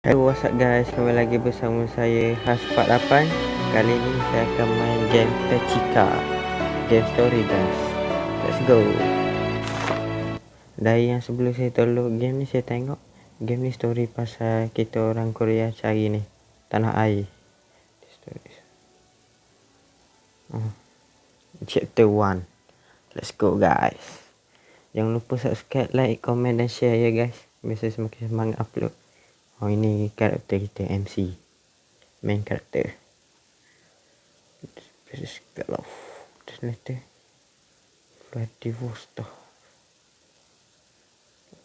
Hello, what's up guys, kembali lagi bersama saya Has48. Kali ni saya akan main game Pechika, game story guys. Let's go. Dari yang sebelum saya download game ni, saya tengok game ni story pasal kita orang Korea cari ni tanah air. Chapter 1. Let's go guys. Jangan lupa subscribe, like, komen dan share ya guys. Biasa semakin semangat upload. Oh, ini karakter kita, MC, main karakter. Kalau ternyata Vladivostok.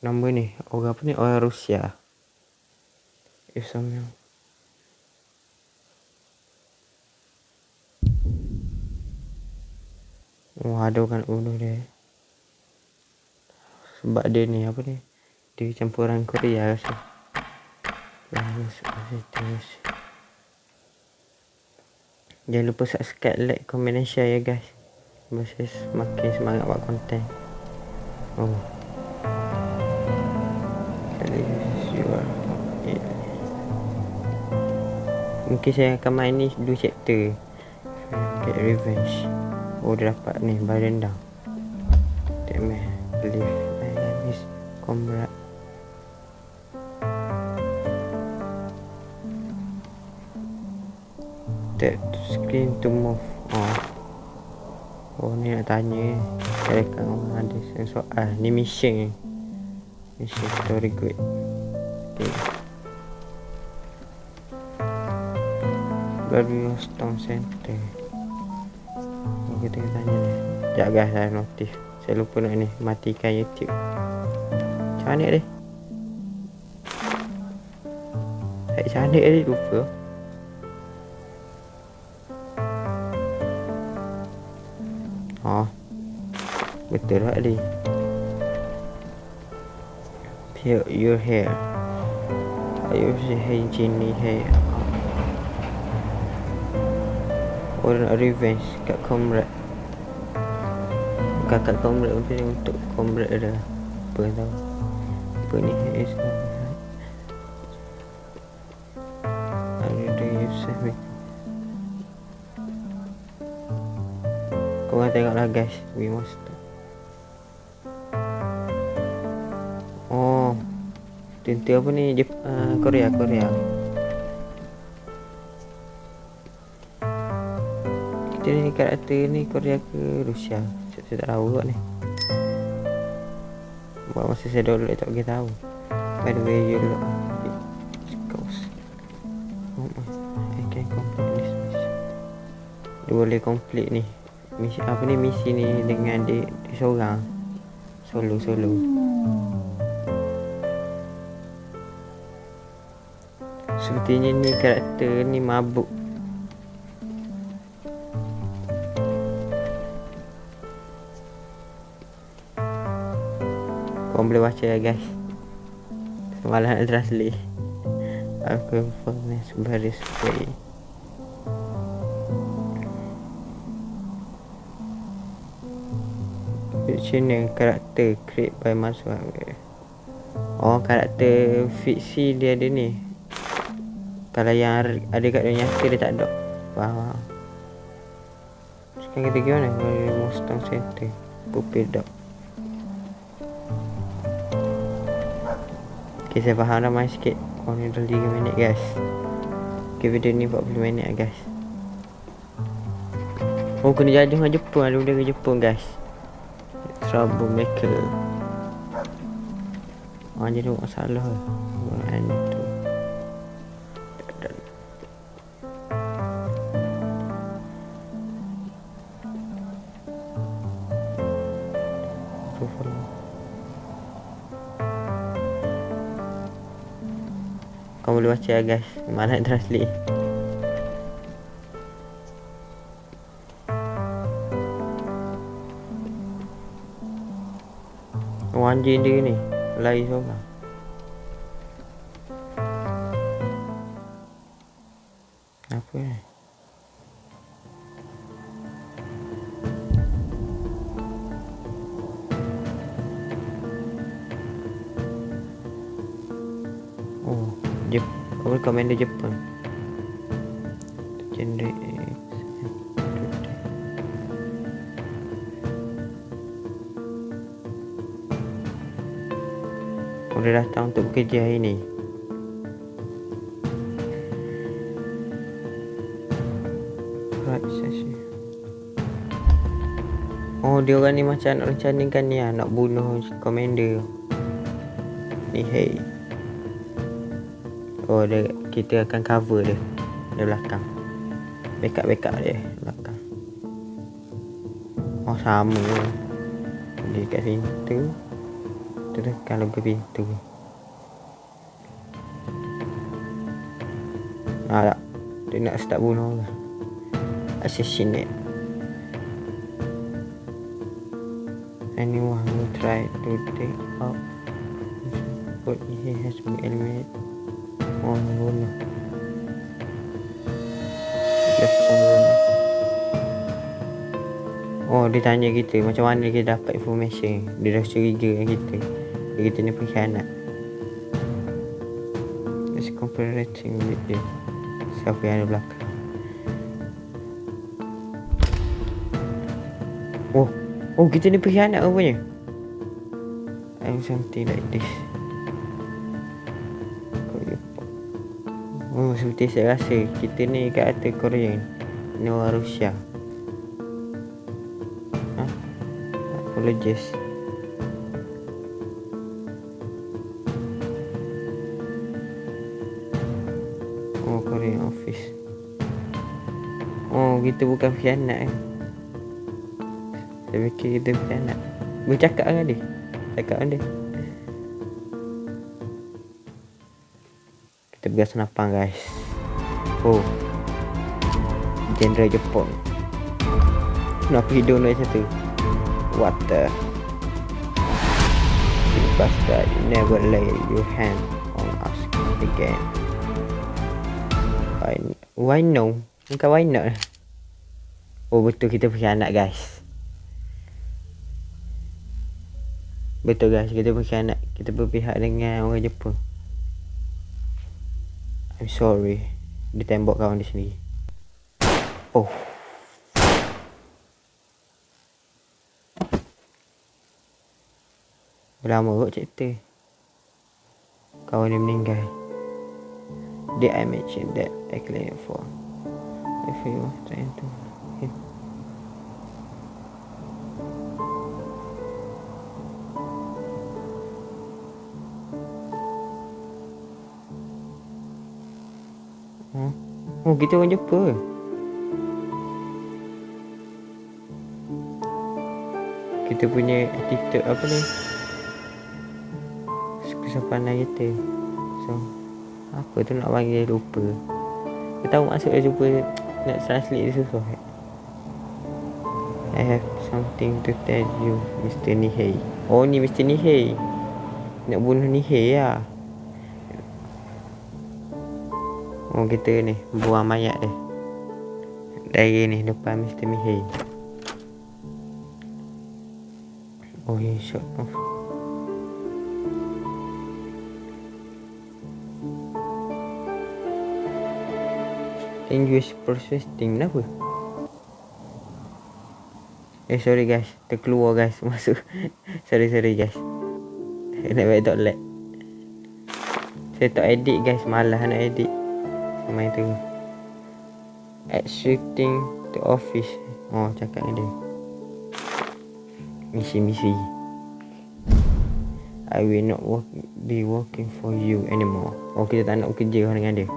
Nama ni orang apa ni, orang Rusia. Isomnya ada orang bunuh dia. Sebab dia ni apa ni, dia campuran Korea rasa. Jangan lupa subscribe, like, komen dan share ya guys. Biasa semakin semangat buat konten. Mungkin saya akan main ni 2 chapter. Get revenge. Dia dapat ni barendang. Damn, live and comrade. Tap screen to move. Ni nak tanya. Saya akan ada soal. Ni mission. Mission story good. Okay. Vladivostok Center. Kita tanya ni. Sekejap guys, saya notif. Saya lupa nak ni, matikan YouTube. Macam mana dia? Macam mana dia, lupa. Betul tak ni? Peel your hair. I use hygiene hair. Nak revenge kat comrade. Kakak comrade untuk comrade ada. Apa tahu. Apa ni? Korang tengoklah guys. We must stop. Tentu apa ni, Korea. Kita ni karakter ni Korea ke Rusia? Saya tak tahu kot ni. Buat masa saya download tak pergi tahu. By the way, you look course. I can complete this mission. Dia boleh complete ni misi, apa ni, misi ni dengan dia seorang. Solo. Sepertinya ni karakter ni mabuk. Korang boleh baca ya guys. Semalam nak translate. Aku performance baris way. Fictional karakter create by Maswa. Karakter fiksi dia ada ni. Kalau yang ada kat dunia nyata dia tak ada. Faham. Sekarang kita pergi mana? Vladivostok Center. Pupil dog. Okay, saya faham dah, main sikit. Ni dah 3 minit guys. Okay, video ni 40 minit lah guys. Kena jajah dengan Jepun. Ada benda ke Jepun guys. Troublemaker. Jadi masalah. Kamu boleh baca ya guys. Mana nak translate. Anjing dia ni lari seorang. Apa ni? Komander Jepun. Generate udah datang untuk bekerja hari ni. Right session. Oh, dia orang ni macam nak rencanakan ni lah, nak bunuh Commander ni. Hey. Oh, kita akan cover dia dari belakang. Backup dia belakang. Oh, sama. Dia kat pintu. Tekan logo pintu. Tak. Dia nak start bunuh lah. Assassinate. Anyone who try to take out but he has been eliminated. Oh, bunuh. Just bunuh. Oh, dia tanya kita macam mana kita dapat information. Dia dah curiga dengan kita. Kita ni pengkhianat. Let's comparing with them. Siapa yang ada belakang. Oh, kita ni pengkhianat rupanya. I'm something like this. Oh, seperti saya rasa kita ni kat atas Korea ni orang Rusia. Apologies. Oh, Korean office. Oh, kita bukan pengkhianat. Saya fikir kita pengkhianat. Bercakap dengan dia. Cakap dengan dia. Kita pergi senapang, guys. Oh, Jenderal Jepun. Kenapa hidung dia macam tu? What the? You bastard, you never lay your hand on us again. Why no? Bukan why not? Oh, betul kita pengkhianat, guys. Betul, guys, kita pengkhianat. Kita berpihak dengan orang Jepun. I'm sorry. Dia tembak kawan dia sendiri. Oh. Lama kot cerita. Kawan dia meninggal. Did I mention that I claim for? If you was trying to hit. Oh, kita orang Jepun. Kita punya attitude apa ni? Kesopanan kita. So, apa tu nak panggil lupa. Kita tahu maksud dia lupa. Nak translate dia susah. I have something to tell you, Mr. Nihei. Oh, ni Mr. Nihei. Nak bunuh Nihei lah. Oh, kita ni buang mayat dia. Dari ni depan Mr. Nihei. Oh, he shot off. English processing kenapa? Sorry guys, terkeluar guys masuk. sorry guys. Nak buat toilet. Saya tak edit guys, malas nak edit. Main tu. Shooting to office. Oh, cakap dengan dia. Misi. I will not be working for you anymore. Oh, kita tak nak bekerja dengan dia.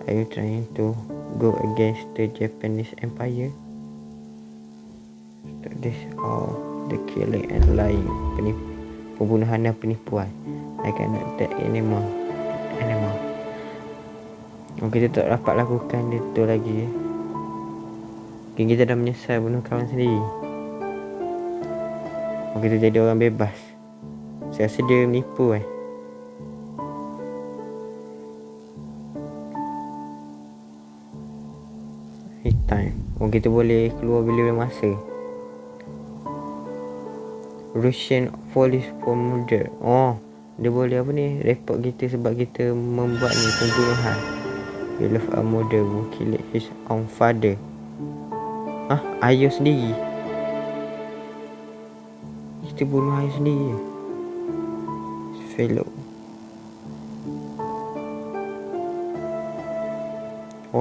Are you trying to go against the Japanese Empire? This all the killing and lying, pembunuhan dan penipuan. I cannot take anymore. Oh, kita tak dapat lakukan itu lagi. Kita dah menyesal bunuh kawan sendiri. Oh, kita jadi orang bebas. Saya rasa dia menipu time. Oh, kita boleh keluar bila masa. Russian police for murder. Oh, dia boleh apa ni, report kita sebab kita membuat ni pembunuhan. We love a murder who killed his own father. Ayah sendiri. Kita bunuh ayah sendiri. Fellow.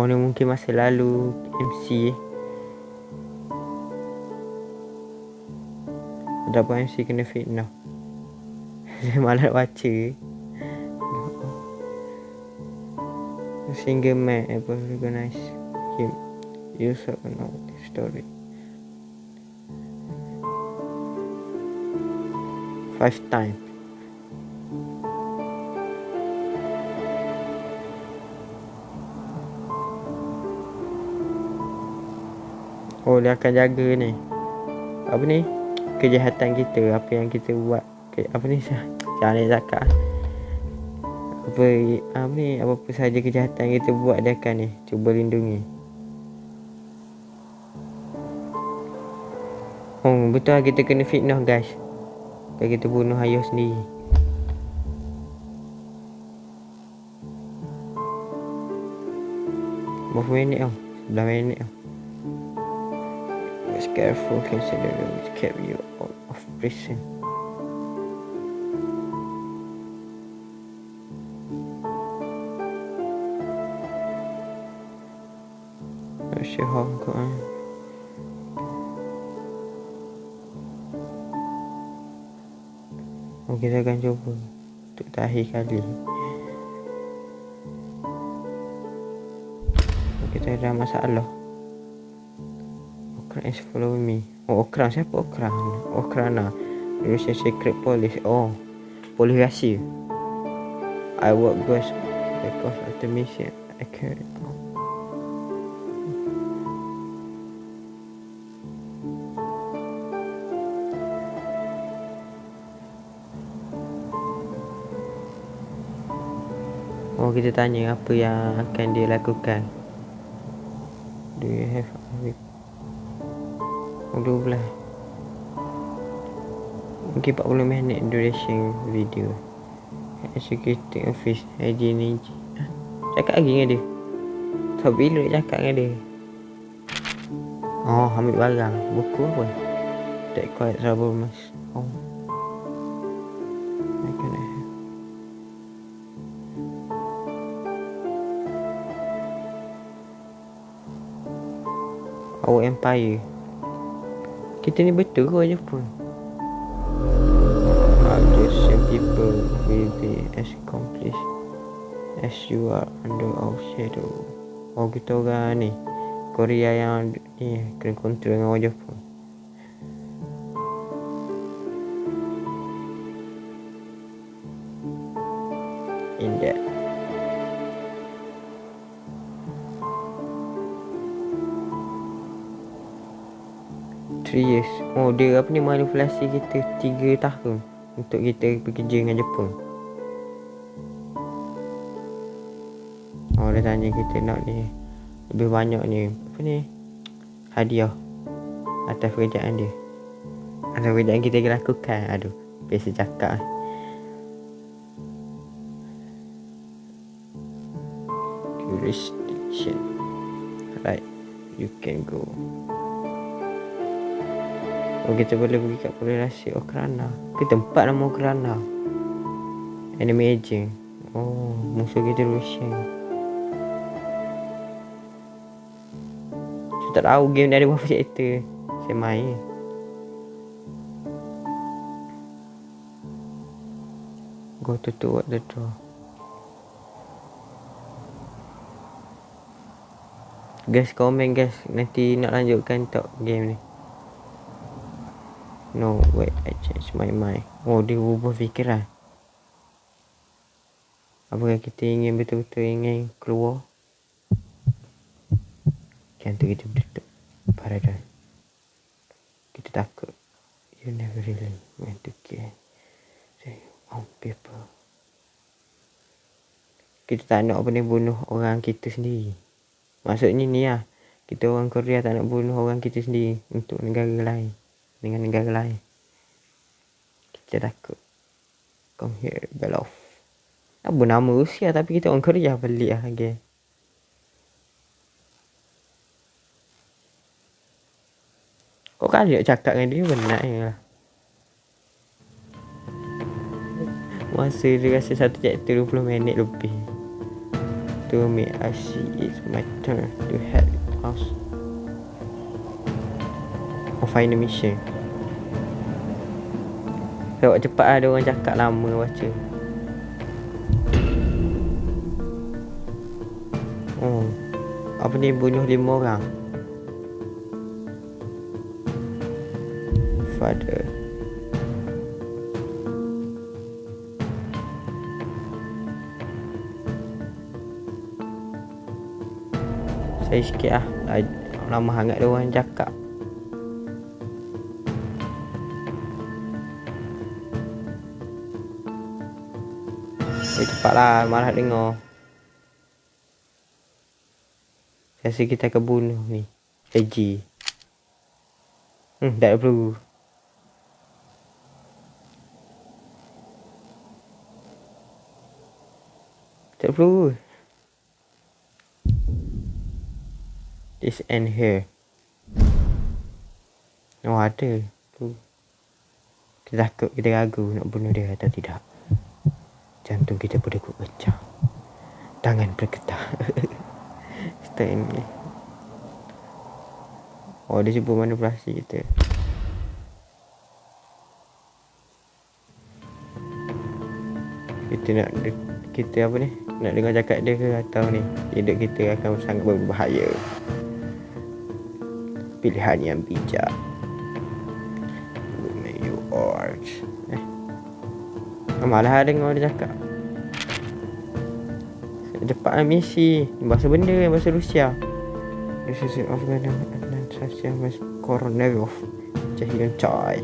Ni mungkin masa lalu MC. Ada apa MC kena fitnah. Saya malas baca. Single man ever recognize him. You should know the story. 5 times. Dia akan jaga ni. Apa ni? Kejahatan kita, apa yang kita buat. Apa ni? Jangan nak cakap. Apa sahaja kejahatan kita buat, dia akan ni cuba lindungi. Betul lah, kita kena fitnah guys. Kalau kita bunuh ayah sendiri. Berapa minit tau? 11 minit tau. Be careful, consider it kept you out of prison. Not sure how I'm going. Kita akan cuba untuk terakhir kali. Kita ada masalah. Okran is following me. Okran siapa Okran? Okrana, Russian secret police. Polis rahsia. I work best because of the mission I carry out. Kita tanya apa yang akan dia lakukan. Do you have a week? 12. Mungkin 40 minit duration video. Executing office hygiene. Cakap lagi dengan dia. Tak bila nak cakap dengan dia. Ambil barang. Buku apa? That quiet trouble mas. I can have. Our empire. Kita ni betul ke je pun. Some people will be as accomplished as you are under our shadow. Kita orang ni Korea yang ni kena kontrol dengan orang Jepun. In that 3 years. Dia apa ni, manipulasi kita 3 tahun untuk kita bekerja dengan Jepun. Dia tanya kita nak ni lebih banyak ni apa ni, hadiah atas pekerjaan dia, atas pekerjaan kita lakukan. Biasa cakap. Jurisdiction. Right, you can go. Kita boleh pergi kat polis rahsia Okrana. Ke tempat nama Okrana. Enemy agent. Musuh kita Russian. Saya tak tahu game ni ada berapa chapter. Saya main. Go to what the door. Guys, komen guys. Nanti nak lanjutkan tak game ni. No, wait, I changed my mind. Dia ubah fikiran. Apakah kita ingin betul-betul ingin keluar? Kan tu kita berduduk paradise. Kita takut. You never really meant to kill on people. Kita tak nak bunuh orang kita sendiri. Maksudnya ni lah. Kita orang Korea tak nak bunuh orang kita sendiri untuk negara lain. Dengan negara lain. Kita takut. Come here, Belov. Apa nama Rusia tapi kita orang Korea pelik lah okay. Kau kali nak cakap dengan dia benar je lah. Masa dia rasa satu chapter 20 minit lebih. To me, I see it's my turn to head house. Find the mission. Lewat cepat lah, ada orang cakap lama baca. Oh, apa ni, bunuh 5 orang. Father. Saya sikit lah, lama sangat dia orang cakap. Cepatlah, malah dengar. Saya rasa kita akan bunuh ni AG. Tak ada peluru. Tak ada peluru. This end here. Oh ada tu. Kita takut, kita ragu nak bunuh dia atau tidak. Jantung kita berdegup kencang. Tangan bergetar. Stand ni. Oh dia cuba manipulasi kita. Kita apa ni? Nak dengar cakap dia ke atau ni hidup kita akan sangat berbahaya. Pilihan yang bijak. May you urge. Malah dengar dia cakap. Cepatlah misi. Bahasa benda, bahasa Rusia. This is Afghanistan mas Koronarov. Jahilan coy.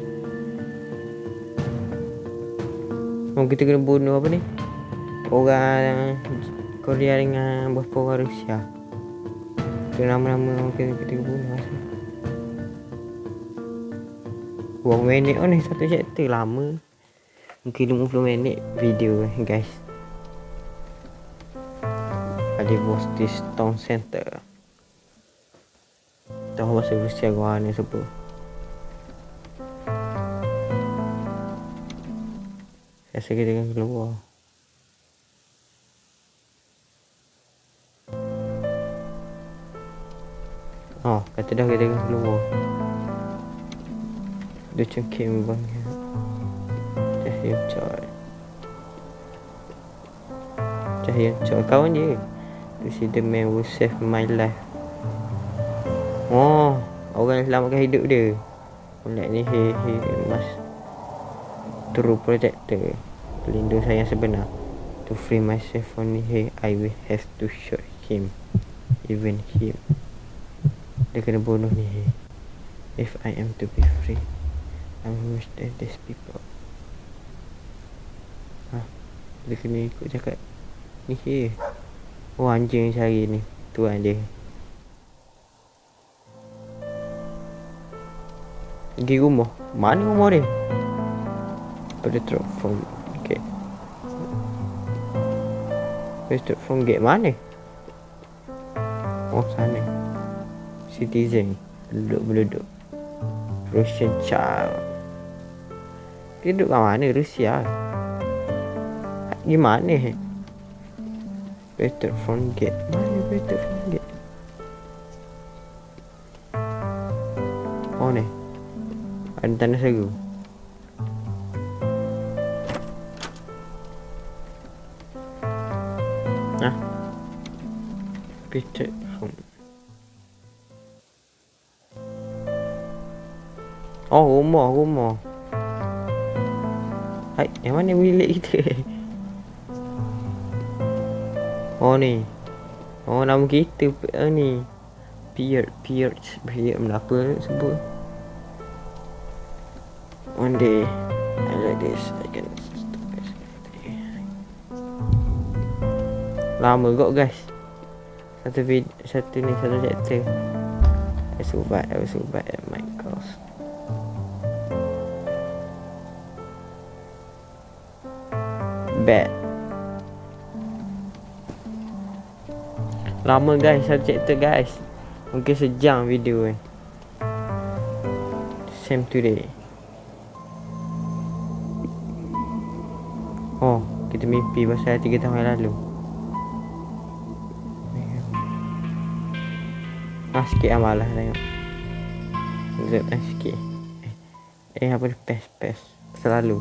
Kita kena bunuh apa ni? Orang Korea dengan beberapa orang Rusia. Itu nama-nama kita bunuh masa. 2 minit ni satu chapter lama. Mungkin 50 minit video guys. Ada Vostis Town Center. Tahu bahasa Rusia gua ni sebut. Rasa kita akan keluar. Oh, kata dah kita akan keluar. Dia cengking bang. Cahaya coy. Cahaya coy. Kawan dia. To see the man who save my life. Oh, orang yang selamatkan hidup dia. Like ni, he must true protector. Pelindung saya yang sebenar. To free myself only he, I will have to shoot him. Even him. Dia kena bunuh ni he. If I am to be free, I must tell these people. Dia kena ikut cakap ni he. Oh anjing cari ni. Tuan dia. Pergi rumah. Mana rumah dia? Pada drop from gate. Drop from gate mana? Oh sana. Citizen. Beluduk. Russian child. Dia duduk kat mana? Rusia. Gimana? Better from gate. Mana better from gate? Oh ni. Ada tanda seru. Better from. Oh rumah. Hai, yang mana bilik kita? Oh ni. Oh nama kita ni. Pierre apa sebut? One day I like this. I can stop this. Lama kok guys. Satu chapter. I was so bad at my course. bad. Lama guys satu chapter guys. Mungkin sejam video ni. Same today. Oh, kita mimpi pasal 3 tahun yang lalu. Sikit amalah tengok. Zat sikit. Apa ni? Pes. Selalu.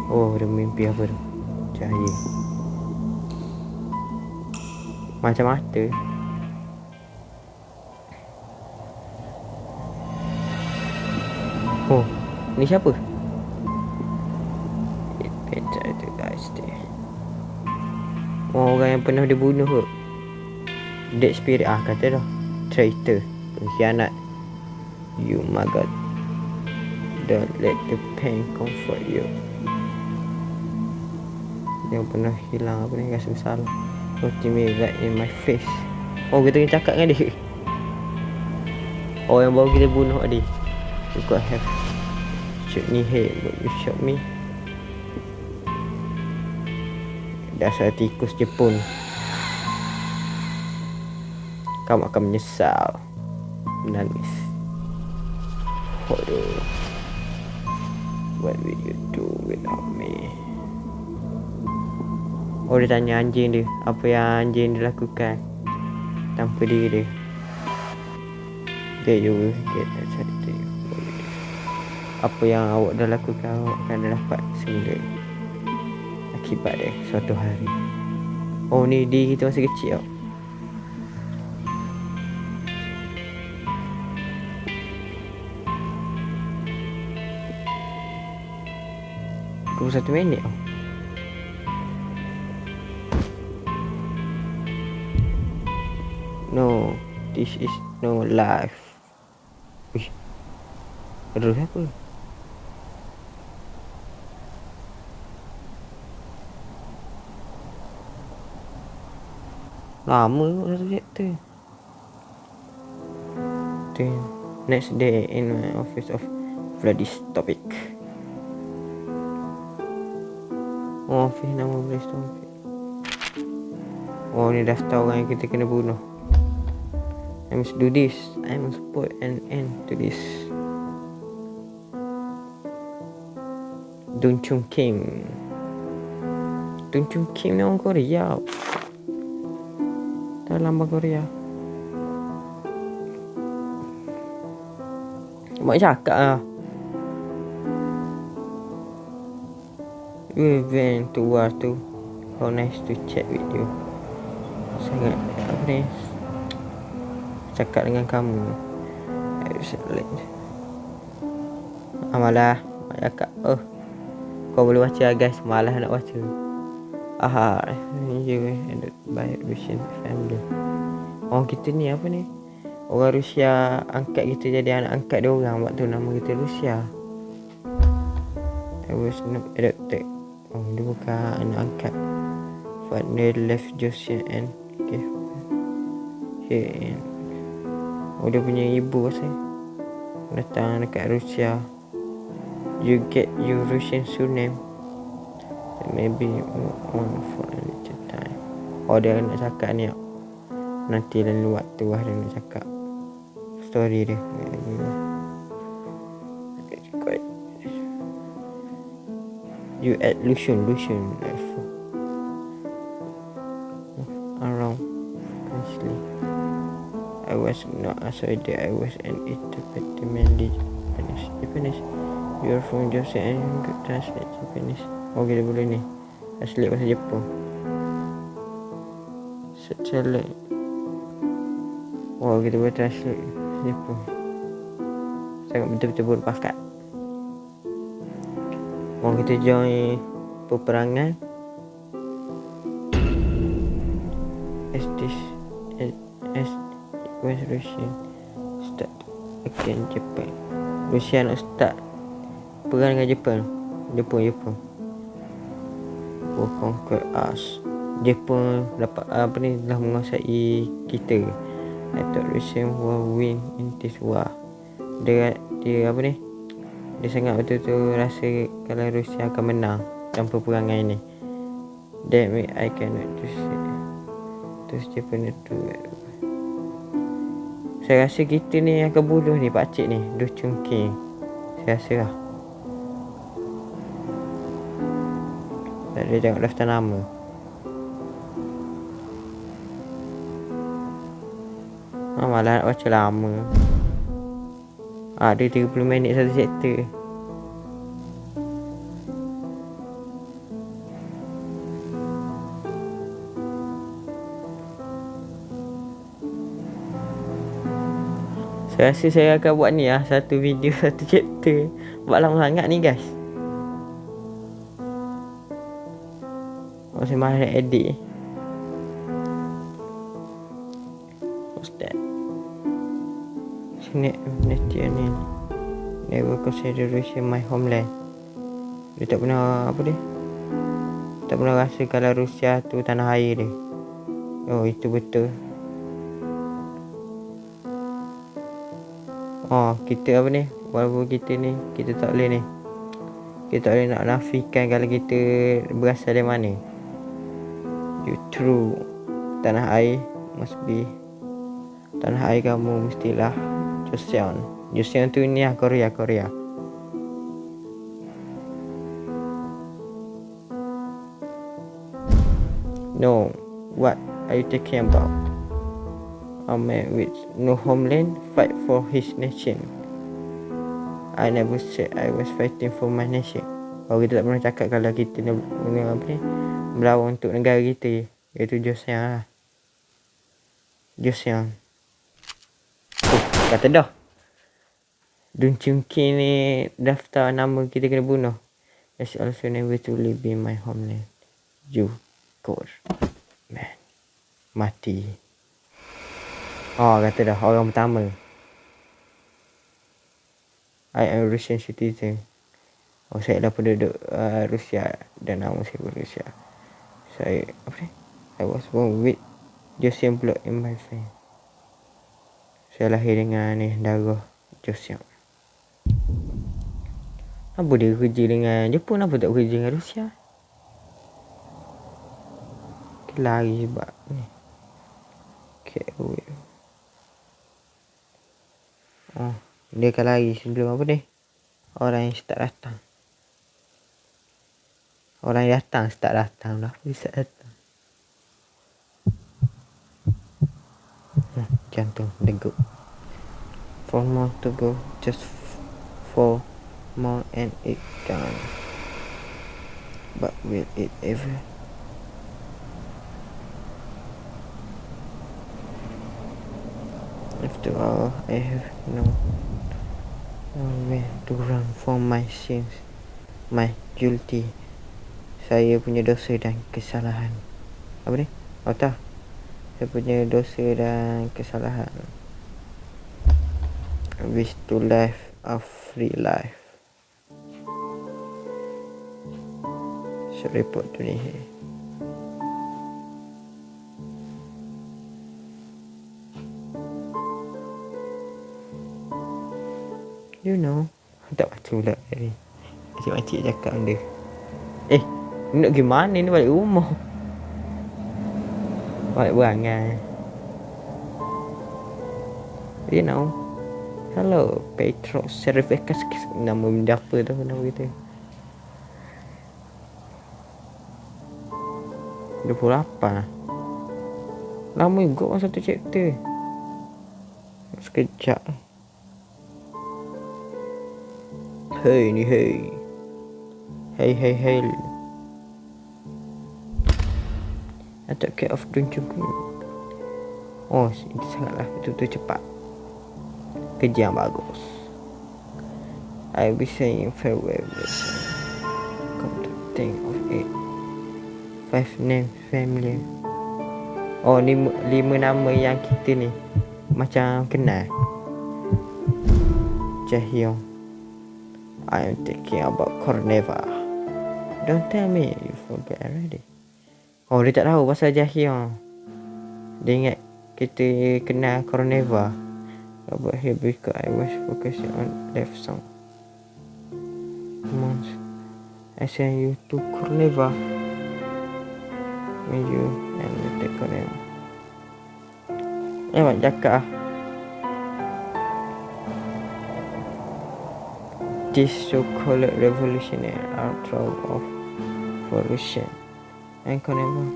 Oh, dia mimpi apa tu? Cahaya. Macam mata. Oh, ni siapa? Pencet tu guys dia. Oh, orang yang pernah dibunuh ke? Dead spirit kata dah. Traitor, pengkhianat. You my god. Don't let the pain comfort you. Yang pernah hilang apa ni, rasa bersalah. Roti me right in my face. Oh, kita kena cakap dengan dia. Oh, yang baru kita bunuh tadi. You could have shoot me head, but you shot me. Dasar tikus Jepun. Kamu akan menyesal. Menangis. Waduh. What will you do without me? Oh, dia tanya anjing dia. Apa yang anjing dia lakukan tanpa diri dia. That you will get attracted. Apa yang awak dah lakukan, awak akan dapat semula akibat dia suatu hari. Oh, ni diri kita masih kecil tau. Satu minit tau. No, this is no life. Uish, terus apa? Lama kot satu chapter. Then next day in my office of Vladivostok. Oh, office nama Vladivostok. Oh, ni daftar orang yang kita kena bunuh. I must do this. I must put an end to this. Dong Chung Kim. Dong Chung Kim ni orang Korea. Dalam bahasa Korea. Mak cakap lah. We went to war too. How nice to chat with you. Sangat apa ni, cakap dengan kamu. Malah mak cakap, oh, kau boleh baca guys. Malah nak baca. You ended by Russian family. Orang kita ni apa ni, orang Rusia angkat kita jadi anak angkat dia orang. Waktu nama kita Rusia. I was not adopted. Oh, dia bukan anak angkat. Father left Josia and gave here. Oh, dia punya ibu pasal datang dekat Rusia. You get your Russian surname. Maybe one for a little time. Oh, dia nak cakap ni. Nanti lain waktu lah dia nak cakap story dia. You at Lucian around constantly. I was not a soldier. I was an interpreter, mainly Japanese. You are from Japan and you translate Japanese. Oh, kita boleh ni translate bahasa Jepun. Select. Oh, kita boleh translate bahasa Jepun. Sangat betul-betul berbakat. Oh, kita join peperangan. As West Russian start against Japan. Rusia nak start perang dengan Jepun. Jepun will conquer us. Jepun dapat apa ni, dah menguasai kita. I thought Russia will win in this war. Dia apa ni, dia sangat betul-betul rasa kalau Rusia akan menang dalam peperangan ini. Damn it, I cannot choose it. Terus dia pernah tu. Saya rasa kita ni yang ke buluh ni, pakcik ni, Du Chungki. Saya rasa lah. Tak ada tengok daftar nama. Malah nak baca lama. Ada 30 minit satu chapter. Saya rasa saya akan buat ni lah, satu video satu chapter. Buat lama sangat ni guys. Saya malas nak edit. What's that? Ni never consider Russia my homeland. Dia tak pernah apa dia? Tak pernah rasa kalau Rusia tu tanah air dia. Oh, itu betul. Oh, kita apa ni? Walaupun kita ni, kita tak boleh ni. Kita tak boleh nak nafikan kalau kita berasal dari mana. You true. Tanah air must be. Tanah air kamu mestilah Joseon. Joseon tu ni lah Korea. No, what are you talking about? A man with no homeland fight for his nation. I never said I was fighting for my nation. Kalau kita tak pernah cakap kalau kita nak apa ni, melawan untuk negara kita, iaitu Joseon lah. Joseon. Kata dah. Dun Chungki ni daftar nama kita kena bunuh. That's also never to live in my homeland. You God man. Mati. Oh, kata dah orang pertama. I am Russian citizen. Oh, saya adalah penduduk Rusia dan nama saya Rusia. Saya apa ni? I was born with Joseon blood in my veins. Saya lahir dengan ni darah Joseon. Apa dia kerja dengan Jepun, apa tak kerja dengan Rusia? Dia lari sebab ni. Okay, oh, dia akan lari sebelum apa ni? Orang yang start datang. Orang yang datang start datang lah. Dia start datang. Jantung degup. 4 more to go. Just 4 more and it done. But will it ever? After all, I have nowhere to run from my sins, my guilty. Saya punya dosa dan kesalahan. Apa ni? Oh tak. Saya punya dosa dan kesalahan. I wish to live a free life. Should report to me here. You know. Tak baca pula tadi. Makcik-makcik cakap benda. Ni nak pergi mana ni, balik rumah? Balik berangai. You know. Hello, Petro Serifikas. Nama benda apa tu nama kita? 28. Lama juga satu chapter. Sekejap. Hey ni hey. Hey. I took care of Dun Chungki. Oh, itu sangatlah betul-betul cepat. Kerja yang bagus. I be saying farewell. Come to think of it. 5 name family. Oh, 5 nama yang kita ni macam kenal. Jaehyung. I am thinking about Corneva. Don't tell me you forget already. Oh, dia tak tahu pasal Jaehyung. Dia ingat kita kenal Corneva. About here because I was focusing on left song. Months. I send you to Corneva. you and take on them. Mak cakap ah. This so-called revolutionary outlaw of evolution and never.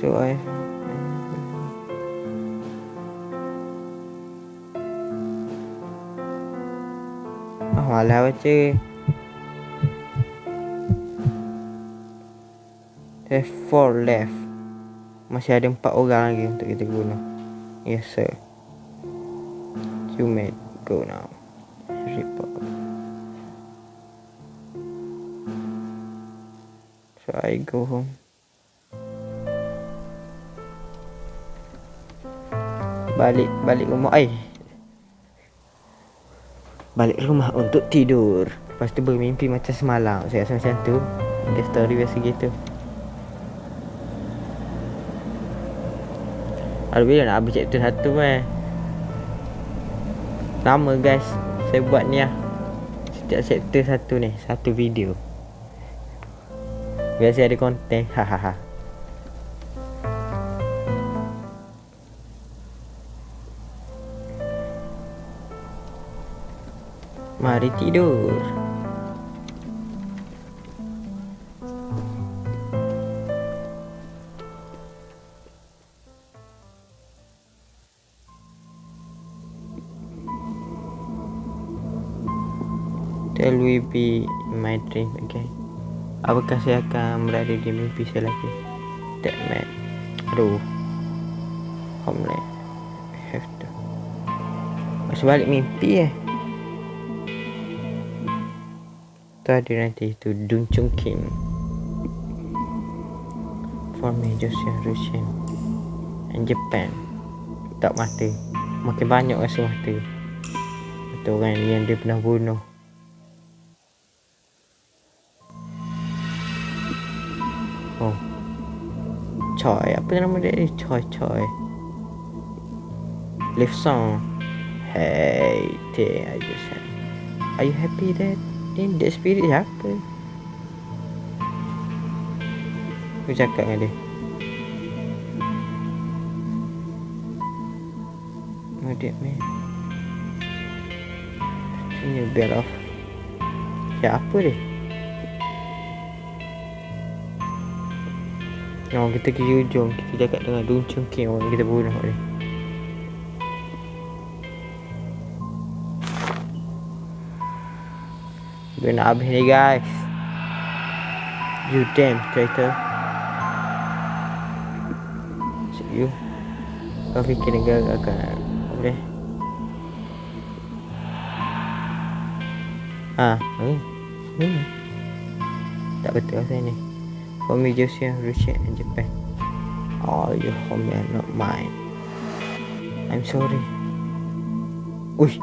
So I malah baca. There's 4 left. Masih ada 4 orang lagi untuk kita guna. Yes sir. You may go now. Report. So I go home. Balik rumah. Balik rumah untuk tidur. Lepas tu bermimpi macam semalam. Saya rasa macam tu. Dia story biasa gitu. Aduh, bila nak habis chapter 1 lama guys. Saya buat ni lah. Setiap chapter 1 ni, satu video. Biasa ada konten. Hahaha. Mari tidur. Shall we be in my dream again? Apakah saya akan berada di mimpi saya lagi? That man. Aduh. Homeland. Have to. Masih balik mimpi Tadi nanti itu Dun Chung Kim. For me, Joseon Russian and Japan. Tak mati. Makin banyak rasa mati. Betul orang yang dia pernah bunuh. Oh, Choi, apa nama dia ni? Choi. Live song. Hey, I just said. Are you happy that? Ni Dead Spirit siapa? Aku cakap dengan dia. Oh, dead man. Ini bell off. Siapa dia? Oh, kita pergi ujung. Kita cakap dengan Dun Chung Kim, orang kita bunuh dia. Dia nak habis ni guys. You damn traitor. So you. Kau fikir negara akan boleh? Tak betul saya ni. For me, Joseon, Russia and Japan. All your homeland, not mine. I'm sorry. Uish.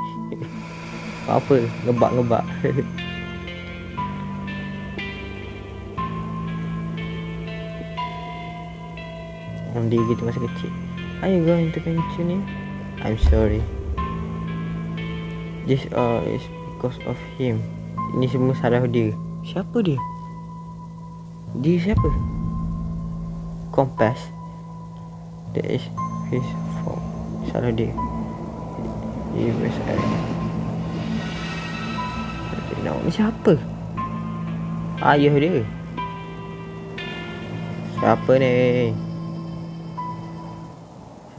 Apa? Ngebak. Dia gitu masa kecil. Are you going to continue? I'm sorry. This all is because of him. Ini semua salah dia. Siapa dia? Dia siapa? Kompas. That is his fault. Salah dia. He was ni siapa? Ayah dia. Siapa ni?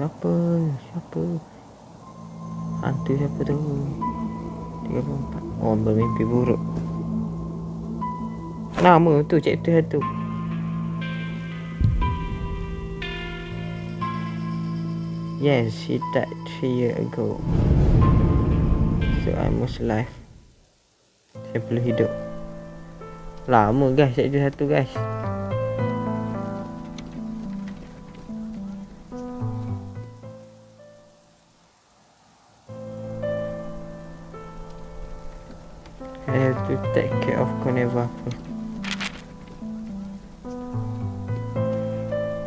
Siapa? Hantu siapa tu? 34. Oh, bermimpi buruk. Nama tu chapter 1. Yes, he died 3 years ago. So I was alive. Saya perlu hidup. Lama guys, chapter 1 guys. I have to take care of Koneva.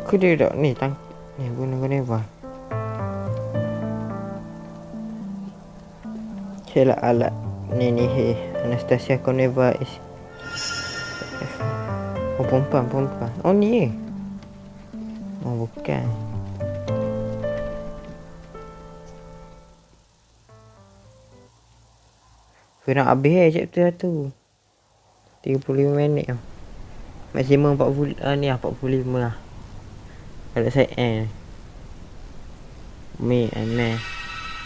Kau dia tak ni ni guna Koneva. Kela alat Ni Anastasia Koneva is perempuan. Oh ni. Oh bukan. Kena habis chapter tu. 35 minit lah. Maksimum 40 ni lah 45 lah. Kalau saya Me and Man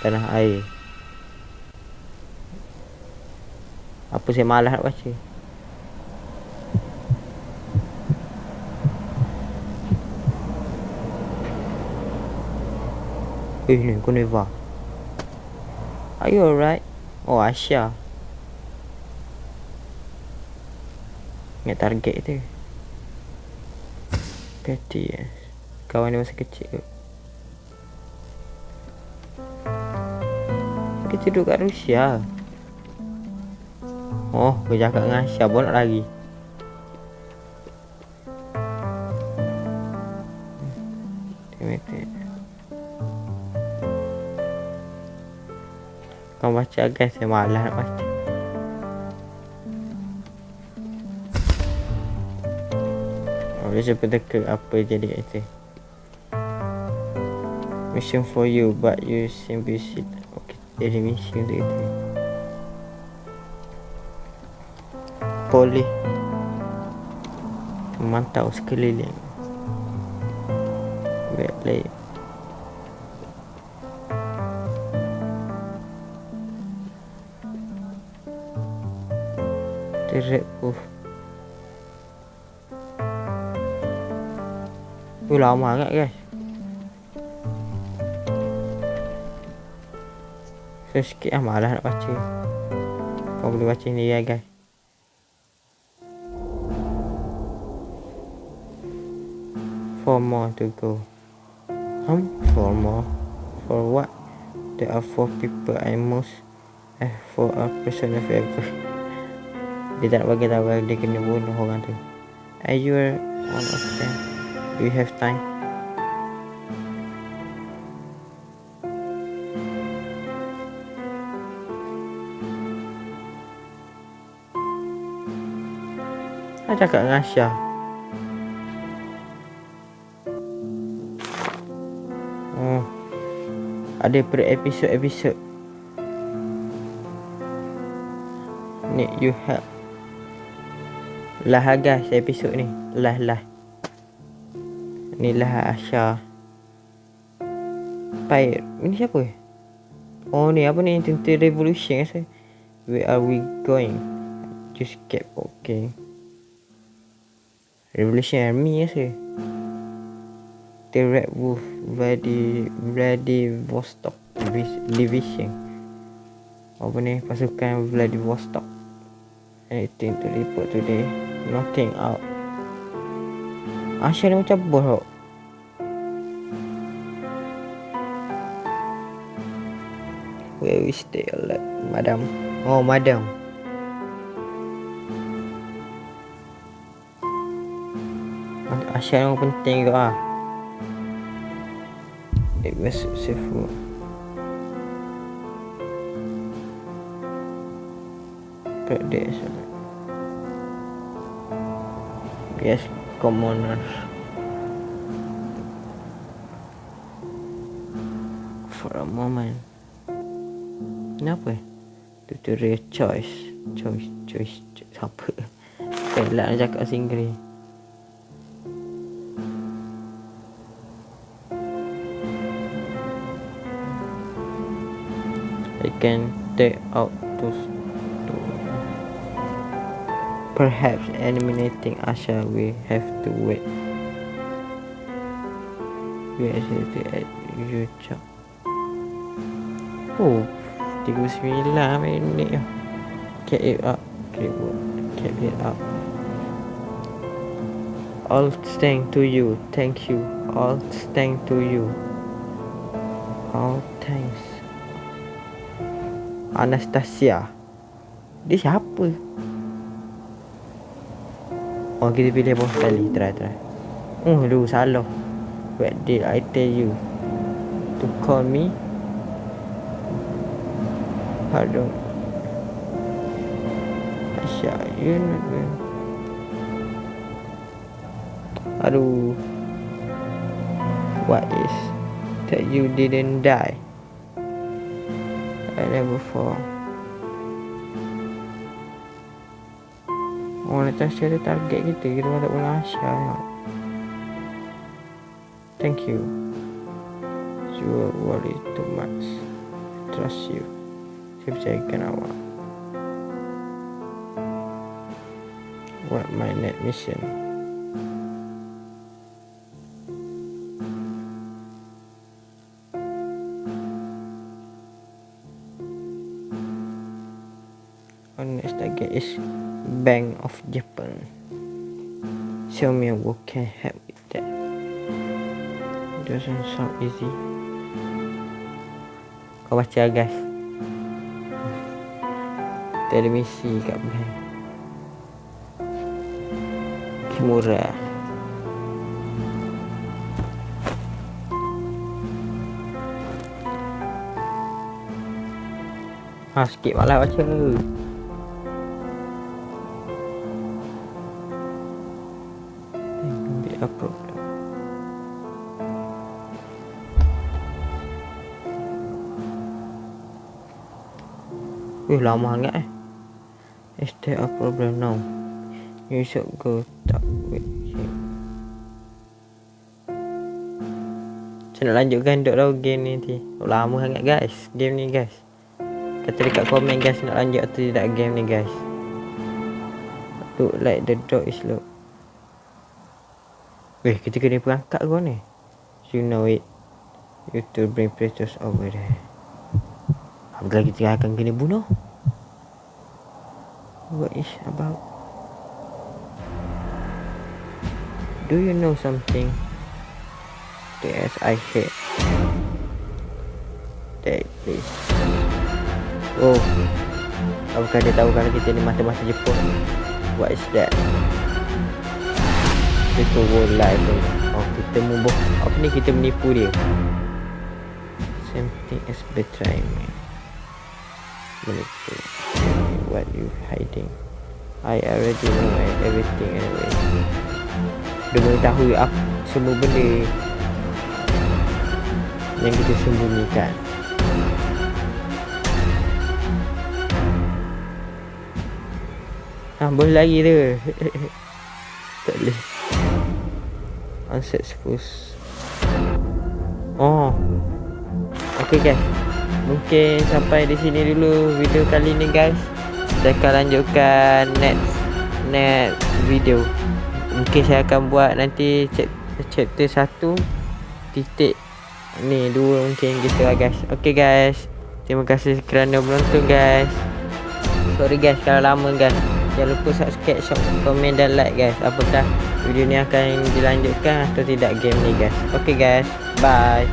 Tanah Air. Apa saya malas nak baca. Ni Koneva. Are you alright? Oh Asya. Ingat target tu. Petty ya. Kawan dia masa kecil. Kita duduk kat Rusia. Oh, kerja kat dengan Asya pun nak lari. Kau baca guys, saya malas nak baca. Oh, dia cepat teka apa jadi kat itu. Mission for you, but you seem busy. Okay, jadi mission untuk itu. Poli memantau sekeliling. Baiklah. Red Wolf. Lama sangat guys. So sikit lah, malas nak baca. Kau boleh baca ni ya guys. Four more to go. Four more? For what? There are 4 people I must have for a person of ever. Dia tak nak bagi tahu dia kena bunuh orang tu. Are you one of them? Do you have time? Saya cakap dengan Asya. Oh, ada per episod. Need you help. Lah guys, episod ni lah. Ni lah Asya. Baik, ini siapa? Oh ni apa ni, Tentera Revolution rasa. Where are we going? Just kept walking. Revolution Army rasa. The Red Wolf Vladivostok Division. Apa ni, pasukan Vladivostok. Anything to report today? Nothing out. Asya ni macam bos tau. Where we stay alert, madam. Oh, madam. Asya ni penting ke ah. It was successful. But there's yes, commoners. For a moment. Kenapa? Tutorial choice. Apa? Pelak nak cakap bahasa Inggeris. I can take out those. Perhaps eliminating Asya, we have to wait. We are at your job. Oh, 39 minit. Get it up. Get it up. All thanks to you. Thank you. All thanks to you. All thanks. Anastasia. Dia siapa? Oh, kita pilih bawah sekali. Try. Lu salah. What did I tell you? To call me? Pardon. You not going. Aduh. What is that you didn't die? I never fall. Oh, lepas tu ada target kita pun tak pernah asyik. Thank you. You worry too much. I trust you. Saya percayakan awak. What my next mission? Our next target is Bank of Japan. Show me who can help with that. Doesn't sound easy. Kau baca guys. Ada misi kat bank. Kimura. Sikit malah baca. A problem. Lama sangat Is there a problem now? You should go talk with him. Saya nak lanjutkan duk tau game ni nanti. Lama sangat guys game ni guys. Kata dekat komen guys nak lanjut atau tidak game ni guys. Look like the dog is low. Kita kena perangkap kau ni. You know it. You to bring predators over there. Apabila kita akan kena bunuh. What is about? Do you know something? Yes, I hate. Take this. Oh. Apakah dia tahu kalau kita ni mata-mata Jepun? What is that? Kita live. Oh, kita membuat apa ni, kita menipu dia. Something is betraying me. Menipu. What you hiding? I already know everything anyway. Dia mengetahui apa semua benda yang kita sembunyikan. Boleh lagi tu. Tak boleh. Unsuccessful. Oh. Okay guys. Mungkin sampai di sini dulu video kali ni guys. Saya akan lanjutkan next video. Mungkin saya akan buat nanti chapter 1 titik ni 2 mungkin gitu lah guys. Okay guys. Terima kasih kerana menonton guys. Sorry guys kalau lama guys. Jangan lupa subscribe, komen dan like guys. Apakah video ni akan dilanjutkan atau tidak game ni guys. Okay guys. Bye.